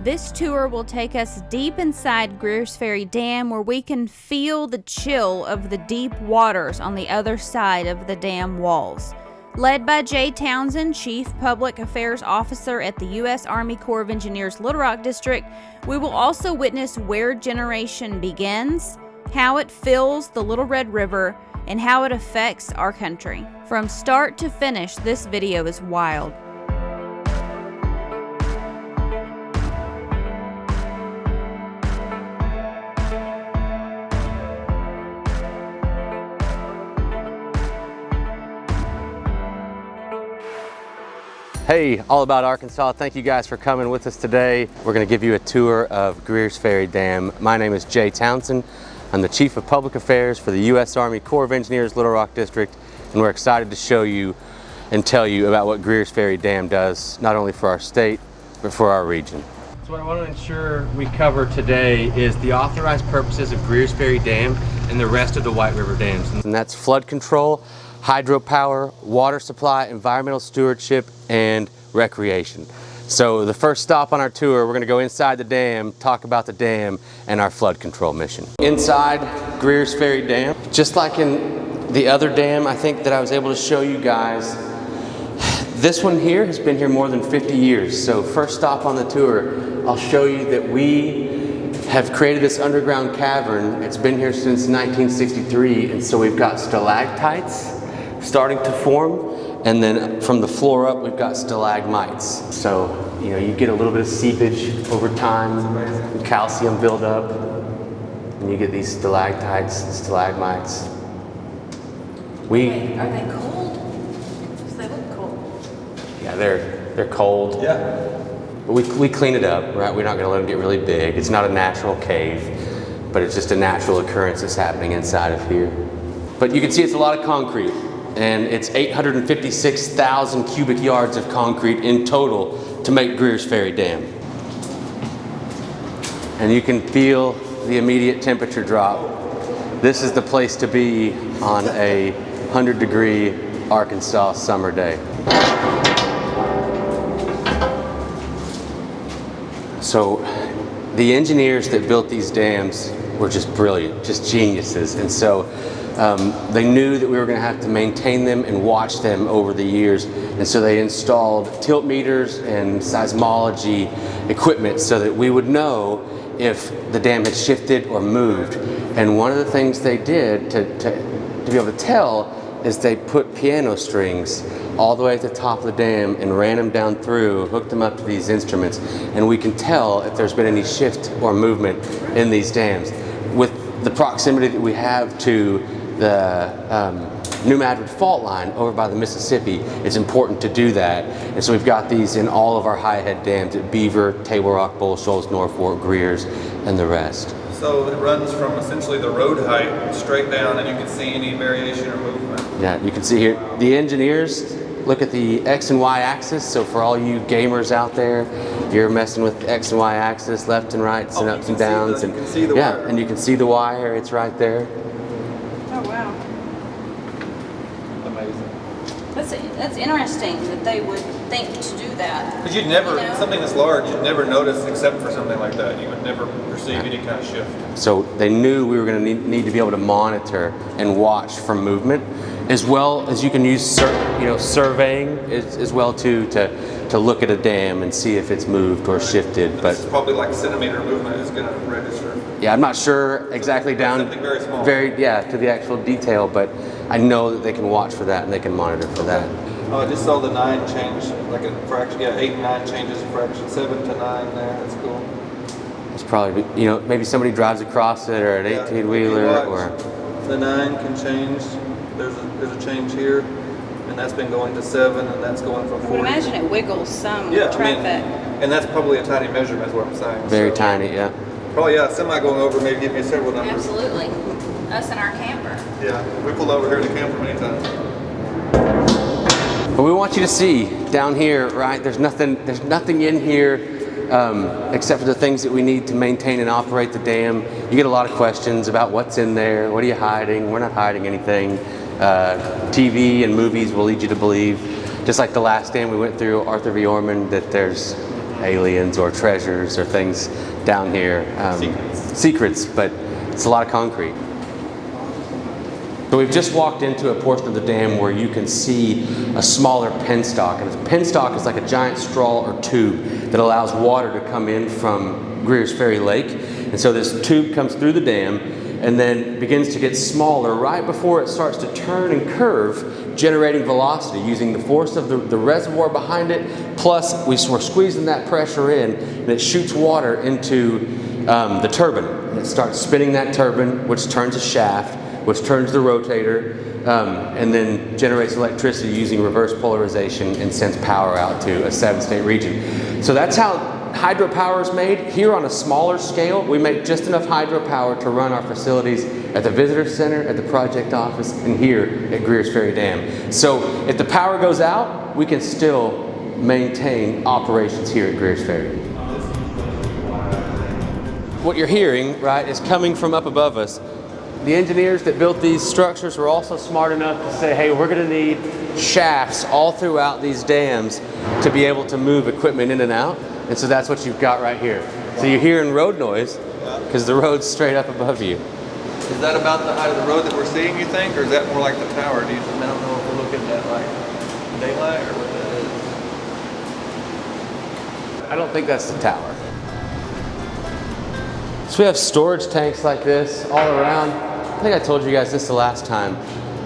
This tour will take us deep inside Greers Ferry Dam, where we can feel the chill of the deep waters on the other side of the dam walls. Led by Jay Townsend, Chief Public Affairs Officer at the U.S. Army Corps of Engineers Little Rock District, we will also witness where generation begins, how it fills the Little Red River, and how it affects our country. From start to finish, this video is wild. Hey, all about Arkansas. Thank you guys for coming with us today. We're going to give you a tour of Greers Ferry Dam. My name is Jay Townsend. I'm the Chief of Public Affairs for the U.S. Army Corps of Engineers Little Rock District, and we're excited to show you and tell you about what Greers Ferry Dam does, not only for our state, but for our region. So what I want to ensure we cover today is the authorized purposes of Greers Ferry Dam and the rest of the White River dams. And that's flood control, hydropower, water supply, environmental stewardship, and recreation. So the first stop on our tour, we're going to go inside the dam, talk about the dam and our flood control mission. Inside Greers Ferry Dam, just like in the other dam I think that I was able to show you guys, this one here has been here more than 50 years. So first stop on the tour, I'll show you that we have created this underground cavern. It's been here since 1963, and so we've got stalactites starting to form, and then from the floor up we've got stalagmites. So you know, you get a little bit of seepage over time, and calcium buildup, and you get these stalactites and stalagmites. Are they cold? Because they look cold. Yeah, they're cold. Yeah. But we clean it up, right? We're not going to let them get really big. It's not a natural cave, but it's just a natural occurrence that's happening inside of here. But you can see it's a lot of concrete, and it's 856,000 cubic yards of concrete in total to make Greers Ferry Dam. And you can feel the immediate temperature drop. This is the place to be on a 100-degree Arkansas summer day. So the engineers that built these dams were just brilliant, just geniuses. And so they knew that we were going to have to maintain them and watch them over the years. And so they installed tilt meters and seismology equipment so that we would know if the dam had shifted or moved. And one of the things they did to be able to tell is they put piano strings all the way at the top of the dam and ran them down through, hooked them up to these instruments, and we can tell if there's been any shift or movement in these dams. With the proximity that we have to the New Madrid fault line over by the Mississippi, it's important to do that. And so we've got these in all of our high head dams at Beaver, Table Rock, Bull Shoals, Norfolk, Greers, and the rest. So it runs from essentially the road height straight down, and you can see any variation or movement. Yeah, you can see here, the engineers look at the X and Y axis. So for all you gamers out there, you're messing with the X and Y axis, left and right, and ups and downs. You can see the wire. And you can see the wire, it's right there. Oh, wow. Amazing. That's interesting that they would think to do that. Because you'd never, You know? something this large, you'd never notice except for something like that. You would never perceive any kind of shift. So they knew we were going to need to be able to monitor and watch for movement, as well as you can use surveying as well too, to look at a dam and see if it's moved or shifted. But it's probably like centimeter movement is going to register. Yeah, I'm not sure exactly down something very small. To the actual detail, but I know that they can watch for that and they can monitor for that. Oh, I just saw the 9 change, like a fraction. Yeah, 8 and 9 changes a fraction. 7 to 9 there. That's cool. It's probably, maybe somebody drives across it, or an 18-wheeler, or the 9 can change. There's a change here, and that's been going to 7, and that's going from 4. I would imagine it wiggles some Yeah, traffic. and that's probably a tiny measurement, is what I'm saying. Very tiny, yeah. Probably, yeah. Semi going over maybe give me several numbers. Absolutely. Us and our camper. Yeah, we pulled over here in a camper many times. But we want you to see down here, right? There's nothing in here except for the things that we need to maintain and operate the dam. You get a lot of questions about what's in there. What are you hiding? We're not hiding anything. TV and movies will lead you to believe, just like the last dam we went through, Arthur V. Orman, that there's aliens or treasures or things down here. Secrets, but it's a lot of concrete. So we've just walked into a portion of the dam where you can see a smaller penstock. And a penstock is like a giant straw or tube that allows water to come in from Greers Ferry Lake. And so this tube comes through the dam and then begins to get smaller right before it starts to turn and curve, generating velocity using the force of the reservoir behind it. Plus, we're squeezing that pressure in, and it shoots water into the turbine. And it starts spinning that turbine, which turns a shaft, which turns the rotator, and then generates electricity using reverse polarization and sends power out to a 7-state region. So that's how hydropower is made. Here on a smaller scale, we make just enough hydropower to run our facilities at the visitor center, at the project office, and here at Greers Ferry Dam. So if the power goes out, we can still maintain operations here at Greers Ferry. What you're hearing, right, is coming from up above us. The engineers that built these structures were also smart enough to say, hey, we're going to need shafts all throughout these dams to be able to move equipment in and out. And so that's what you've got right here. So you're hearing road noise because the road's straight up above you. Is that about the height of the road that we're seeing, you think, or is that more like the tower? I don't know if we're looking at like daylight or what that is. I don't think that's the tower. So we have storage tanks like this all around. I think I told you guys this the last time.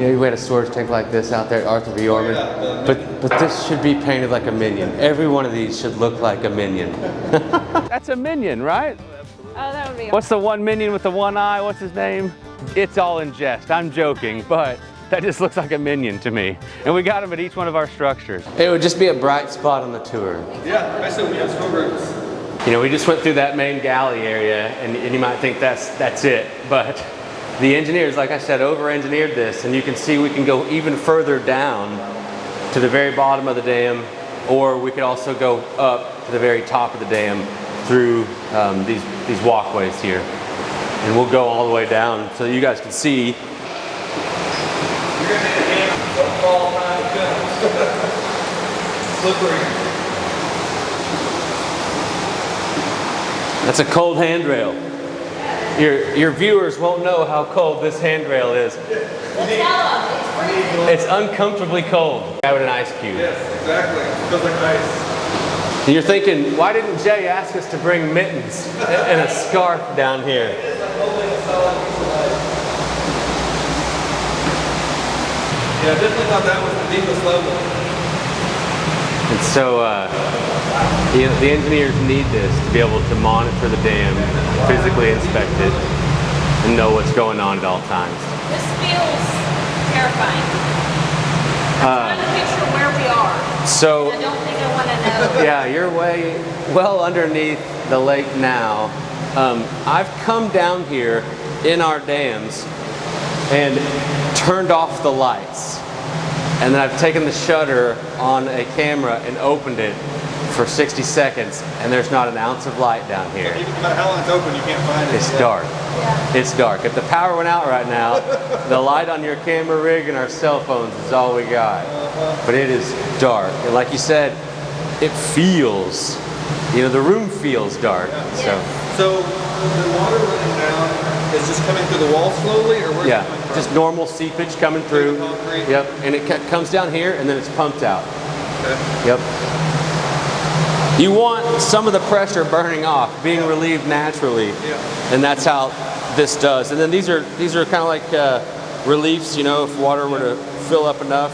You know, we had a storage tank like this out there at Arthur V. Orman. But this should be painted like a minion. Every one of these should look like a minion. That's a minion, right? Oh, that would be awesome. What's the one minion with the one eye? What's his name? It's all in jest. I'm joking, but that just looks like a minion to me. And we got them at each one of our structures. It would just be a bright spot on the tour. Yeah, especially when you have school groups. You know, we just went through that main galley area, and you might think that's it, but the engineers, like I said, over-engineered this, and you can see we can go even further down to the very bottom of the dam, or we could also go up to the very top of the dam through these walkways here, and we'll go all the way down so you guys can see. You're gonna need a hand. Don't fall behind the fence. Slippery. That's a cold handrail. Your viewers won't know how cold this handrail is. It's uncomfortably cold. Out with an ice cube. Yes, exactly. It feels like ice. And you're thinking, why didn't Jay ask us to bring mittens and a scarf down here? Yeah, I definitely thought that was the deepest level. And so you know, the engineers need this to be able to monitor the dam, physically inspect it, and know what's going on at all times. This feels terrifying. I'm trying to picture where we are. So I don't think I want to know. yeah, you're way well underneath the lake now. I've come down here in our dams and turned off the lights. And then I've taken the shutter on a camera and opened it for 60 seconds, and there's not an ounce of light down here. Even no matter how long it's open, you can't find it. It's dark. Yeah. It's dark. If the power went out right now, the light on your camera rig and our cell phones is all we got. But it is dark. And like you said, it feels, you know, the room feels dark. Yeah. So the water running down is just coming through the wall slowly, or where's it coming from? Just normal seepage coming through. Yep, and it comes down here and then it's pumped out. Okay. Yep. You want some of the pressure burning off, being relieved naturally, and that's how this does. And then these are kind of like reliefs, you know, if water were to fill up enough.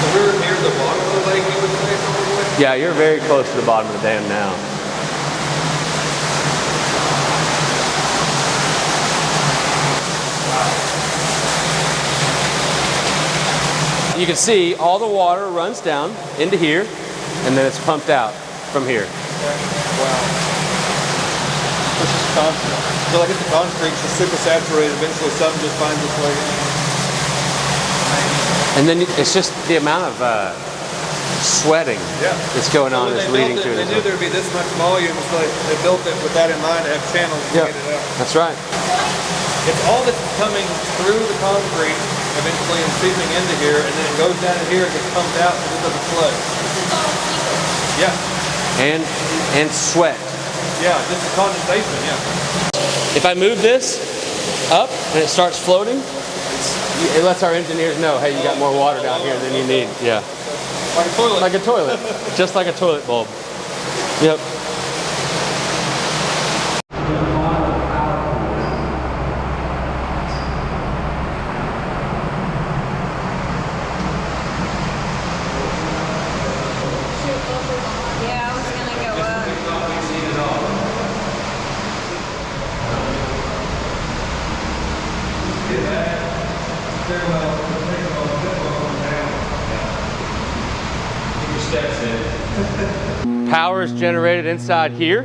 So we're near the bottom of the lake, you would say, probably? Yeah, you're very close to the bottom of the dam now. You can see all the water runs down into here, and then it's pumped out from here. Wow. It's just constant. I feel like it's the concrete's just super saturated. Eventually something just finds its way in. And then it's just the amount of sweating that's going on is leading to it. They knew there'd be this much volume, so they built it with that in mind to have channels to get it out. That's right. It's all that's coming through the concrete eventually and seeping into here, and then it goes down in here and gets pumped out and it doesn't flood. Yeah. And sweat. Yeah, this is condensation, yeah. If I move this up and it starts floating, it lets our engineers know, hey, you got more water down here than you need. Yeah. Like a toilet. Like a toilet. Just like a toilet bulb. Yep. Yeah, I was gonna go up. Power is generated inside here,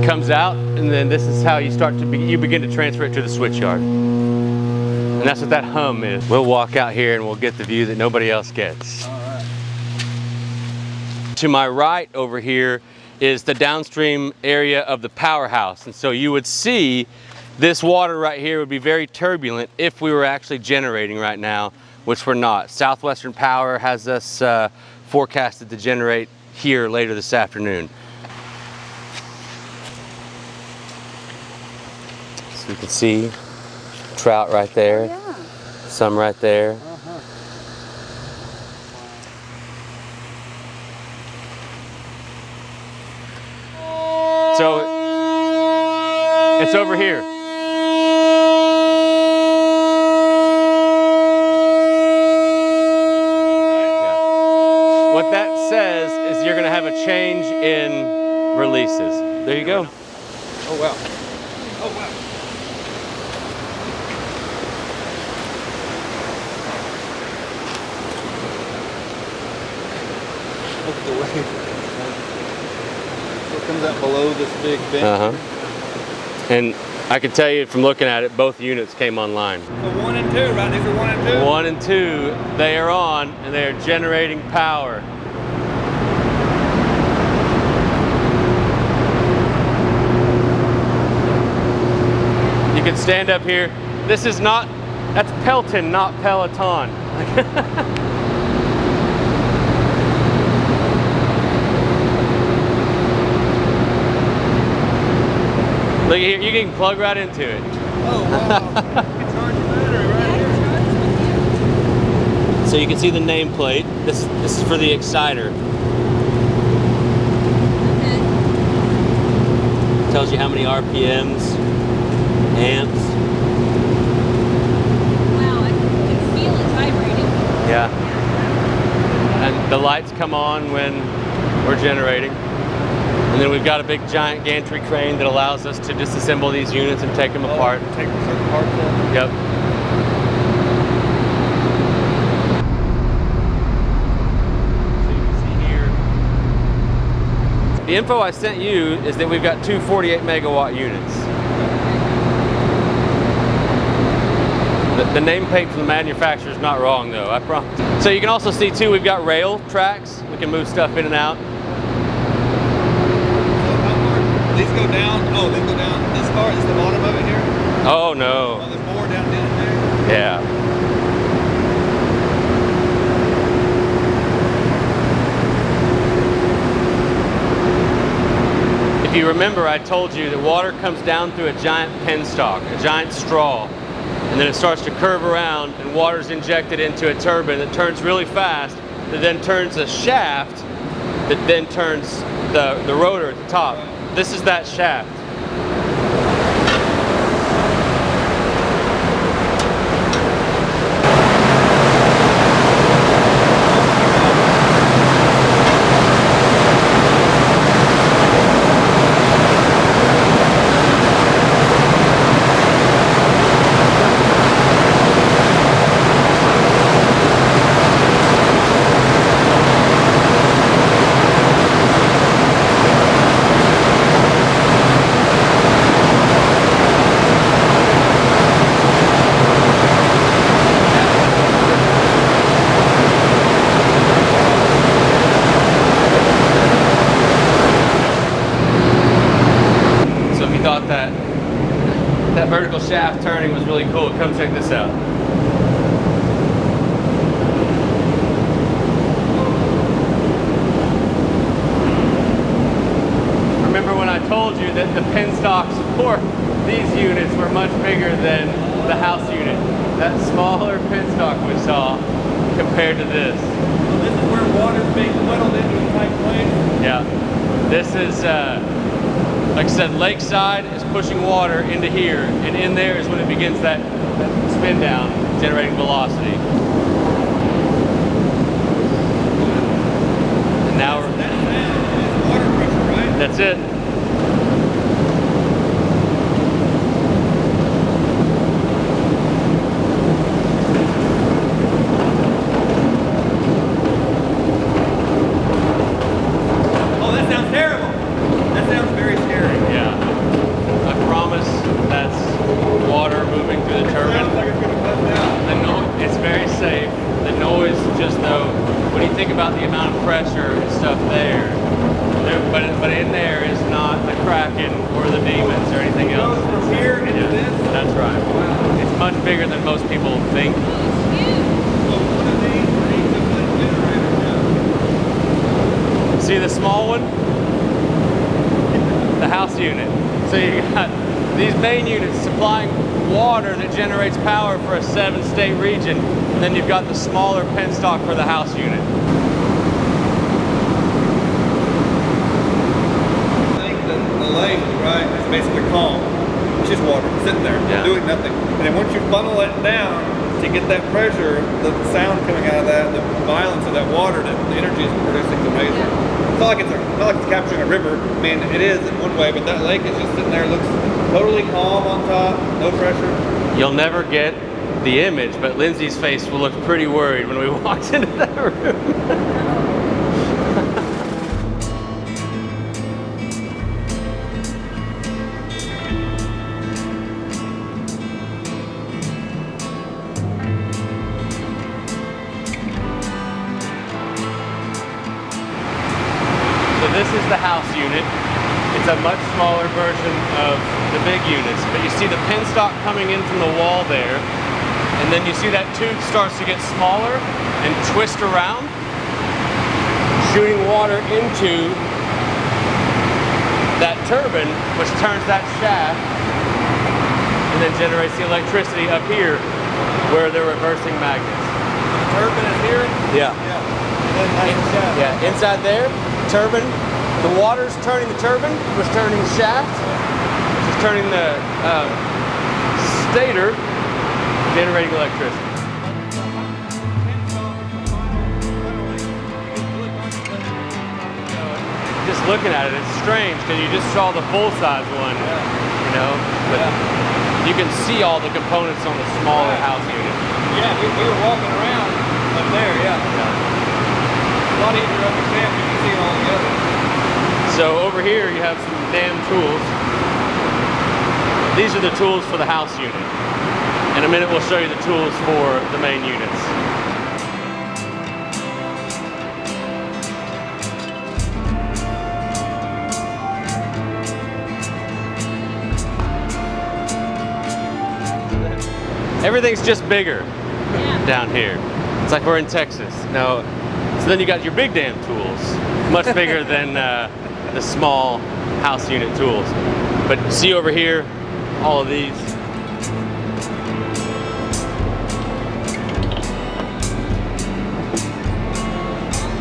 comes out, and then this is how you start to you begin to transfer it to the switch yard. And that's what that hum is. We'll walk out here and we'll get the view that nobody else gets. All right. To my right over here is the downstream area of the powerhouse. And so you would see this water right here would be very turbulent if we were actually generating right now, which we're not. Southwestern Power has us forecasted to generate here later this afternoon. So you can see trout right there, Yeah. some right there. So it's over here. Yeah. What that says is you're going to have a change in releases. There you go. Oh, wow. Oh, wow. Look at the wave. So it comes out below this big bend. And I can tell you from looking at it, both units came online. So 1 and 2, right? These are 1 and 2? 1 and 2, they are on and they are generating power. You can stand up here. This is not, that's Pelton, not Peloton. Look here, you can plug right into it. Oh, wow. You can charge your battery right here. So you can see the nameplate. This is for the exciter. Tells you how many RPMs, amps. Wow, I can feel it vibrating. Yeah. And the lights come on when we're generating. And then we've got a big giant gantry crane that allows us to disassemble these units and take them apart. Take certain parts off. Yep. So you can see here. The info I sent you is that we've got two 48 megawatt units. The nameplate from the manufacturer is not wrong though, I promise. So you can also see too, we've got rail tracks. We can move stuff in and out. These go down, oh, these go down this far? Is the bottom of it here? Oh no. Oh, there's more down there? Yeah. If you remember, I told you that water comes down through a giant penstock, a giant straw, and then it starts to curve around and water's injected into a turbine that turns really fast, that then turns a shaft, that then turns the rotor at the top. This is that shaft. Thought that vertical shaft turning was really cool. Come check this out. I told you that the penstocks for these units were much bigger than the house unit. That smaller penstock we saw compared to this. So this is where water's being funneled into a tight place? Yeah. This is, like I said, lakeside is pushing water into here, and in there is when it begins that spin down, generating velocity. And now we're... That's water pressure, right? That's it. Oh, that sounds terrible. That sounds very scary. Yeah. I promise that's water moving through the turbine. Sounds like it's going to bust out. It's very safe. The noise, just though, when you think about the amount of pressure and stuff there, but in there is not the Kraken or the demons or anything It else. goes from here into this? That's right. Wow. It's much bigger than most people think. So one of these needs a good generator now. See the small one? The house unit. So you got these main units supplying water that generates power for a 7-state region. And then you've got the smaller penstock for the house unit. The lake, right, is basically calm. It's just water sitting there, Yeah. doing nothing. And then once you funnel it down to get that pressure, the sound coming out of that, the violence of that water, the energy it's producing is amazing. It's not like it's capturing a river. I mean, it is in one way, but that lake is just sitting there, looks totally calm on top, no pressure. You'll never get the image, but Lindsay's face will look pretty worried when we walked into that room. So this is the house unit. It's a much smaller version of the big units, but you see the penstock coming in from the wall there, and then you see that tube starts to get smaller and twist around, shooting water into that turbine, which turns that shaft and then generates the electricity up here where they're reversing magnets. The turbine is here? Yeah. Yeah. And then that's the shaft. Yeah, inside there, turbine, the water's turning the turbine, which is turning the shaft, which is turning the stator, generating electricity. Just looking at it, it's strange because you just saw the full-size one, you know, but you can see all the components on the smaller house unit. Yeah, we were walking around up there, yeah. A lot easier to understand when you see it all together. So over here you have some dam tools. These are the tools for the house unit. In a minute we'll show you the tools for the main units. Everything's just bigger down here. It's like we're in Texas. No, so then you got your big dam tools, much bigger than the small house unit tools. But see over here, all of these.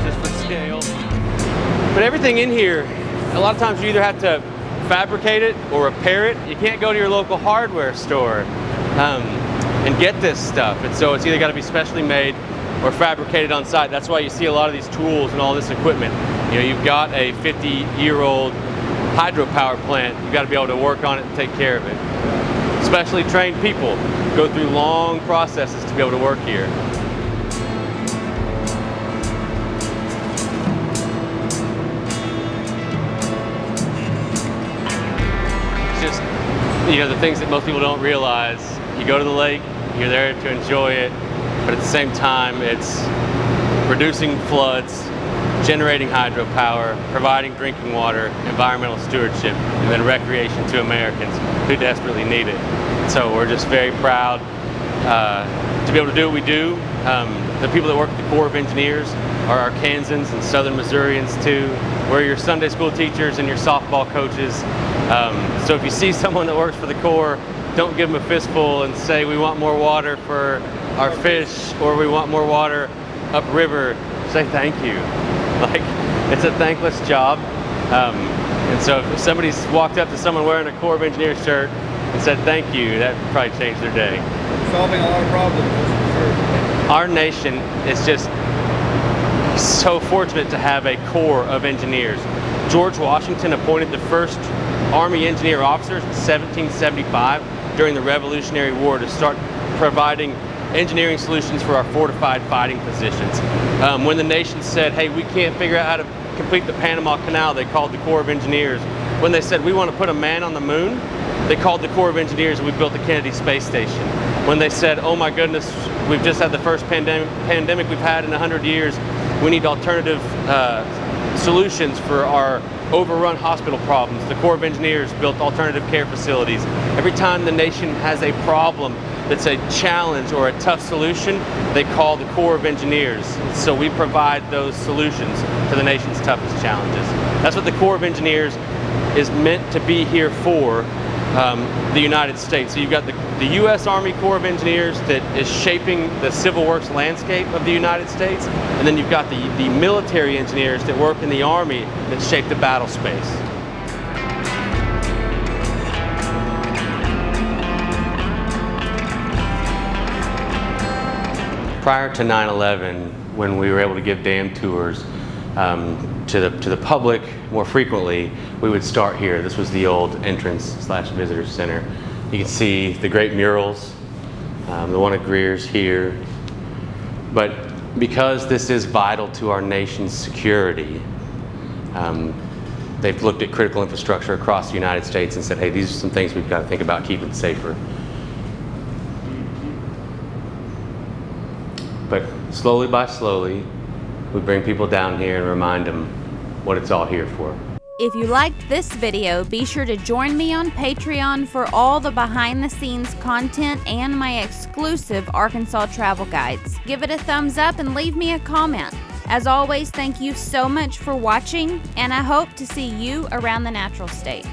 Just for scale. But everything in here, a lot of times you either have to fabricate it or repair it. You can't go to your local hardware store and get this stuff. And so it's either got to be specially made or fabricated on site. That's why you see a lot of these tools and all this equipment. You know, you've got a 50-year-old hydropower plant. You've got to be able to work on it and take care of it. Specially trained people go through long processes to be able to work here. It's just, you know, the things that most people don't realize. You go to the lake, you're there to enjoy it, but at the same time, it's reducing floods, generating hydropower, providing drinking water, environmental stewardship, and then recreation to Americans who desperately need it. So we're just very proud to be able to do what we do. The people that work at the Corps of Engineers are Arkansans and Southern Missourians too. We're your Sunday school teachers and your softball coaches. So if you see someone that works for the Corps, don't give them a fistful and say we want more water for our fish or we want more water upriver. Say thank you. Like, it's a thankless job. And so if somebody's walked up to someone wearing a Corps of Engineers shirt and said thank you, that would probably change their day. Solving a lot of problems, that's for sure. Our nation is just so fortunate to have a Corps of engineers. George Washington appointed the first Army engineer officers in 1775 during the Revolutionary War to start providing engineering solutions for our fortified fighting positions. When the nation said, hey, we can't figure out how to complete the Panama Canal, they called the Corps of Engineers. When they said we want to put a man on the moon, they called the Corps of Engineers and we built the Kennedy Space Station. When they said, oh my goodness, we've just had the first pandemic we've had in 100 years, we need alternative solutions for our overrun hospital problems, the Corps of Engineers built alternative care facilities. Every time the nation has a problem that's a challenge or a tough solution, they call the Corps of Engineers. So we provide those solutions to the nation's toughest challenges. That's what the Corps of Engineers is meant to be here for, the United States. So you've got the U.S. Army Corps of Engineers that is shaping the civil works landscape of the United States, and then you've got the military engineers that work in the Army that shape the battle space. Prior to 9/11, when we were able to give dam tours to the public more frequently, we would start here. This was the old entrance/visitor center. You can see the great murals, the one at Greers here. But because this is vital to our nation's security, they've looked at critical infrastructure across the United States and said, hey, these are some things we've got to think about keeping safer. But slowly by slowly, we bring people down here and remind them what it's all here for. If you liked this video, be sure to join me on Patreon for all the behind-the-scenes content and my exclusive Arkansas travel guides. Give it a thumbs up and leave me a comment. As always, thank you so much for watching, and I hope to see you around the natural state.